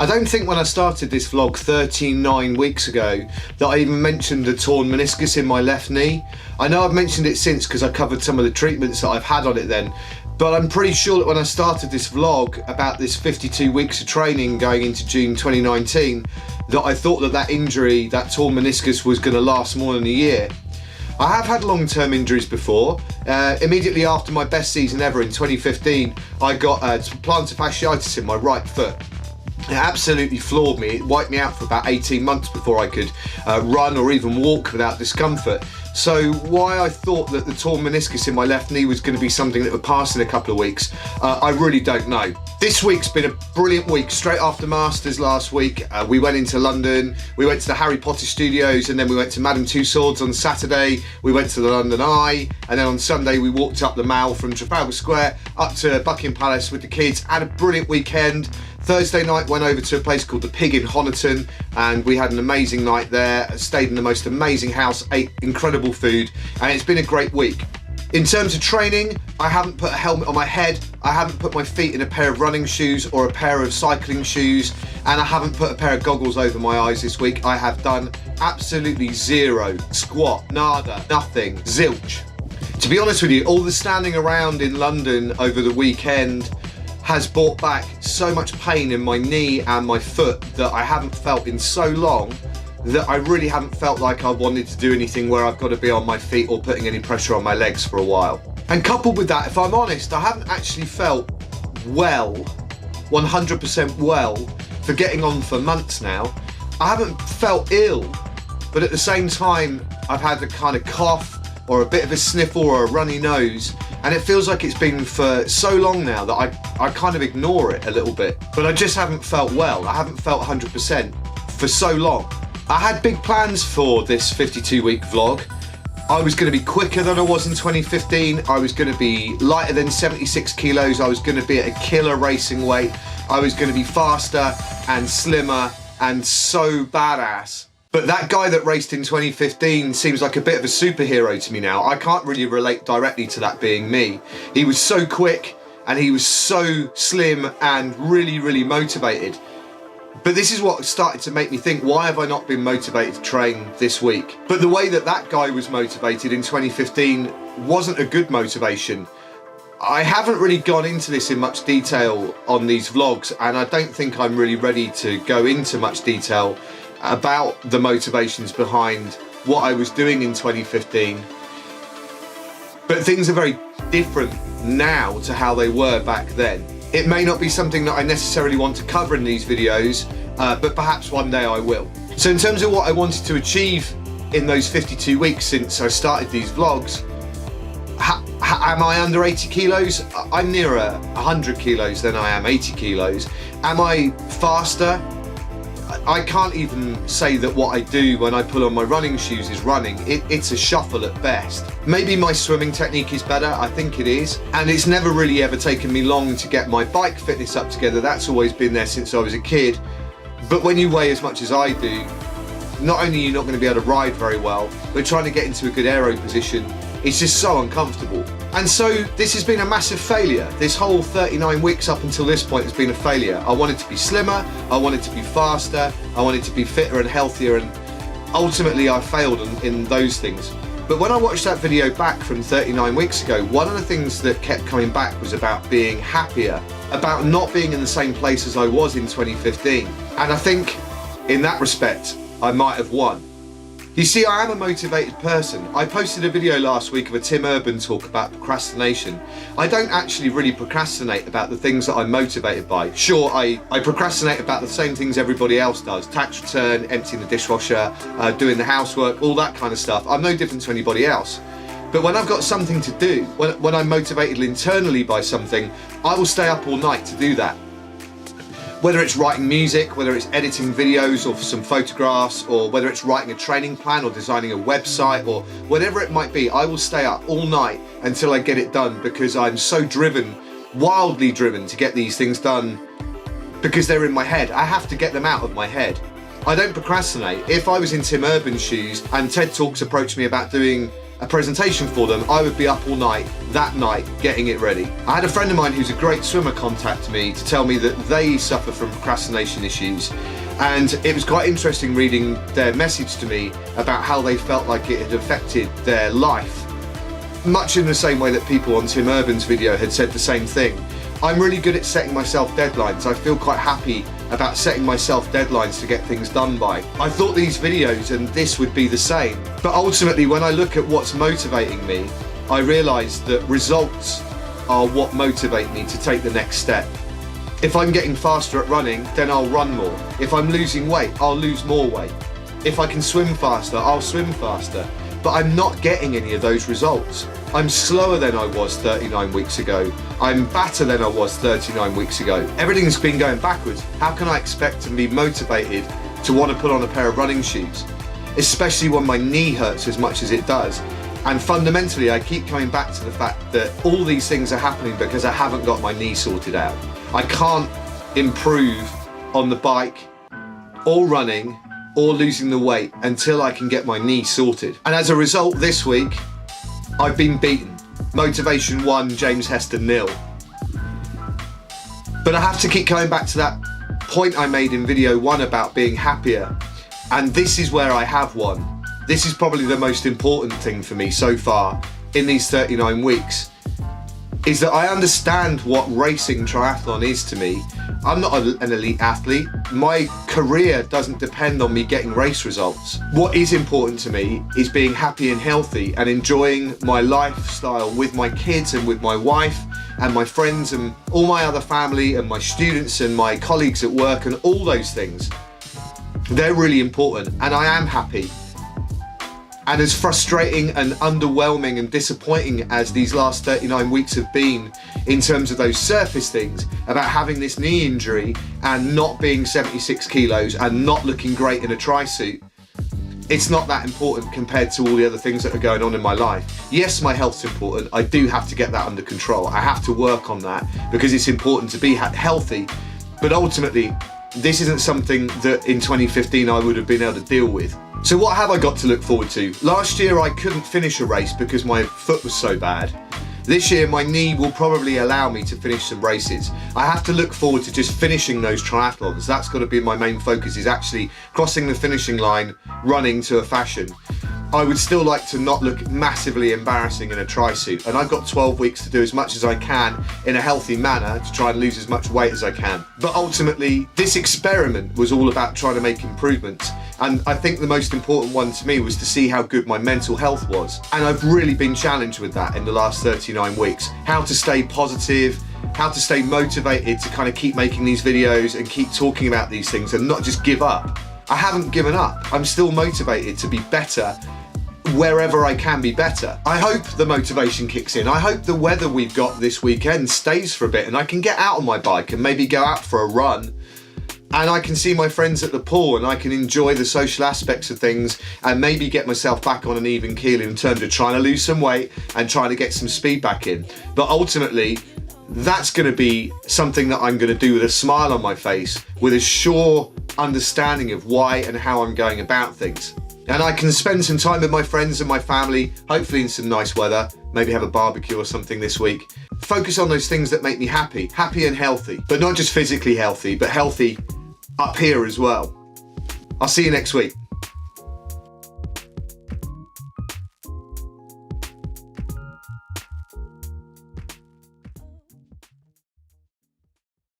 I don't think when I started this vlog 39 weeks ago that I even mentioned the torn meniscus in my left knee. I know I've mentioned it since because I covered some of the treatments that I've had on it then, but I'm pretty sure that when I started this vlog about this 52 weeks of training going into June 2019, that I thought that that injury, that torn meniscus, was going to last more than a year. I have had long-term injuries before. Immediately after my best season ever in 2015, I got plantar fasciitis in my right foot. It absolutely floored me. It wiped me out for about 18 months before I could run or even walk without discomfort. So why I thought that the torn meniscus in my left knee was going to be something that would pass in a couple of weeks, I really don't know. This week's been a brilliant week. Straight after Masters last week, we went into London, we went to the Harry Potter studios, and then we went to Madame Tussauds on Saturday, we went to the London Eye, and then on Sunday we walked up the Mall from Trafalgar Square up to Buckingham Palace with the kids. Had a brilliant weekend. Thursday night went over to a place called the Pig in Honiton, and we had an amazing night there, stayed in the most amazing house, ate incredible food, and it's been a great week. In terms of training, I haven't put a helmet on my head, I haven't put my feet in a pair of running shoes or a pair of cycling shoes, and I haven't put a pair of goggles over my eyes this week. I have done absolutely zero, squat, nada, nothing, zilch. To be honest with you, all the standing around in London over the weekend has brought back so much pain in my knee and my foot that I haven't felt in so long, that I really haven't felt like I wanted to do anything where I've got to be on my feet or putting any pressure on my legs for a while. And coupled with that, if I'm honest, I haven't actually felt well, 100% well, for getting on for months now. I haven't felt ill, but at the same time, I've had a kind of cough or a bit of a sniffle or a runny nose, and it feels like it's been for so long now that I kind of ignore it a little bit. But I just haven't felt well. I haven't felt 100% for so long. I had big plans for this 52-week vlog. I was going to be quicker than I was in 2015. I was going to be lighter than 76 kilos. I was going to be at a killer racing weight. I was going to be faster and slimmer and so badass. But that guy that raced in 2015 seems like a bit of a superhero to me now. I can't really relate directly to that being me. He was so quick and he was so slim and really, really motivated. But this is what started to make me think, why have I not been motivated to train this week? But the way that that guy was motivated in 2015 wasn't a good motivation. I haven't really gone into this in much detail on these vlogs, and I don't think I'm really ready to go into much detail about the motivations behind what I was doing in 2015. But things are very different now to how they were back then. It may not be something that I necessarily want to cover in these videos, but perhaps one day I will. So in terms of what I wanted to achieve in those 52 weeks since I started these vlogs, am I under 80 kilos? I'm nearer 100 kilos than I am 80 kilos. Am I faster? I can't even say that what I do when I put on my running shoes is running. It's a shuffle at best. Maybe my swimming technique is better, I think it is. And it's never really ever taken me long to get my bike fitness up together. That's always been there since I was a kid. But when you weigh as much as I do, not only are you not going to be able to ride very well, but trying to get into a good aero position, it's just so uncomfortable. And so this has been a massive failure. This whole 39 weeks up until this point has been a failure. I wanted to be slimmer, I wanted to be faster, I wanted to be fitter and healthier, and ultimately I failed in those things. But when I watched that video back from 39 weeks ago, one of the things that kept coming back was about being happier, about not being in the same place as I was in 2015. And I think in that respect, I might have won. You see, I am a motivated person. I posted a video last week of a Tim Urban talk about procrastination. I don't actually really procrastinate about the things that I'm motivated by. Sure, I procrastinate about the same things everybody else does. Tax return, emptying the dishwasher, doing the housework, all that kind of stuff. I'm no different to anybody else. But when I've got something to do, when I'm motivated internally by something, I will stay up all night to do that. Whether it's writing music, whether it's editing videos or some photographs, or whether it's writing a training plan or designing a website, or whatever it might be, I will stay up all night until I get it done, because I'm so driven, wildly driven to get these things done, because they're in my head. I have to get them out of my head. I don't procrastinate. If I was in Tim Urban's shoes and TED Talks approached me about doing a presentation for them, I would be up all night, that night, getting it ready. I had a friend of mine who's a great swimmer contact me to tell me that they suffer from procrastination issues. And it was quite interesting reading their message to me about how they felt like it had affected their life. Much in the same way that people on Tim Urban's video had said the same thing. I'm really good at setting myself deadlines. I feel quite happy about setting myself deadlines to get things done by. I thought these videos and this would be the same. But ultimately, when I look at what's motivating me, I realise that results are what motivate me to take the next step. If I'm getting faster at running, then I'll run more. If I'm losing weight, I'll lose more weight. If I can swim faster, I'll swim faster. But I'm not getting any of those results. I'm slower than I was 39 weeks ago. I'm fatter than I was 39 weeks ago. Everything's been going backwards. How can I expect to be motivated to want to put on a pair of running shoes? Especially when my knee hurts as much as it does. And fundamentally, I keep coming back to the fact that all these things are happening because I haven't got my knee sorted out. I can't improve on the bike or running or losing the weight until I can get my knee sorted. And as a result, this week, I've been beaten. Motivation 1, James Heston 0. But I have to keep coming back to that point I made in video 1 about being happier. And this is where I have won. This is probably the most important thing for me so far in these 39 weeks, is that I understand what racing triathlon is to me. I'm not an elite athlete. My career doesn't depend on me getting race results. What is important to me is being happy and healthy and enjoying my lifestyle with my kids and with my wife and my friends and all my other family and my students and my colleagues at work and all those things. They're really important, and I am happy. And as frustrating and underwhelming and disappointing as these last 39 weeks have been in terms of those surface things about having this knee injury and not being 76 kilos and not looking great in a tri-suit, it's not that important compared to all the other things that are going on in my life. Yes, my health's important. I do have to get that under control. I have to work on that because it's important to be healthy. But ultimately, this isn't something that in 2015 I would have been able to deal with. So what have I got to look forward to? Last year I couldn't finish a race because my foot was so bad. This year my knee will probably allow me to finish some races. I have to look forward to just finishing those triathlons. That's got to be my main focus, is actually crossing the finishing line, running to a fashion. I would still like to not look massively embarrassing in a tri-suit, and I've got 12 weeks to do as much as I can in a healthy manner to try and lose as much weight as I can. But ultimately, this experiment was all about trying to make improvements, and I think the most important one to me was to see how good my mental health was. And I've really been challenged with that in the last 39 weeks. How to stay positive, how to stay motivated to kind of keep making these videos and keep talking about these things and not just give up. I haven't given up. I'm still motivated to be better wherever I can be better. I hope the motivation kicks in. I hope the weather we've got this weekend stays for a bit and I can get out on my bike and maybe go out for a run, and I can see my friends at the pool and I can enjoy the social aspects of things and maybe get myself back on an even keel in terms of trying to lose some weight and trying to get some speed back in. But ultimately, that's going to be something that I'm going to do with a smile on my face, with a sure understanding of why and how I'm going about things. And I can spend some time with my friends and my family, hopefully in some nice weather, maybe have a barbecue or something this week. Focus on those things that make me happy and healthy, but not just physically healthy, but healthy up here as well. I'll see you next week.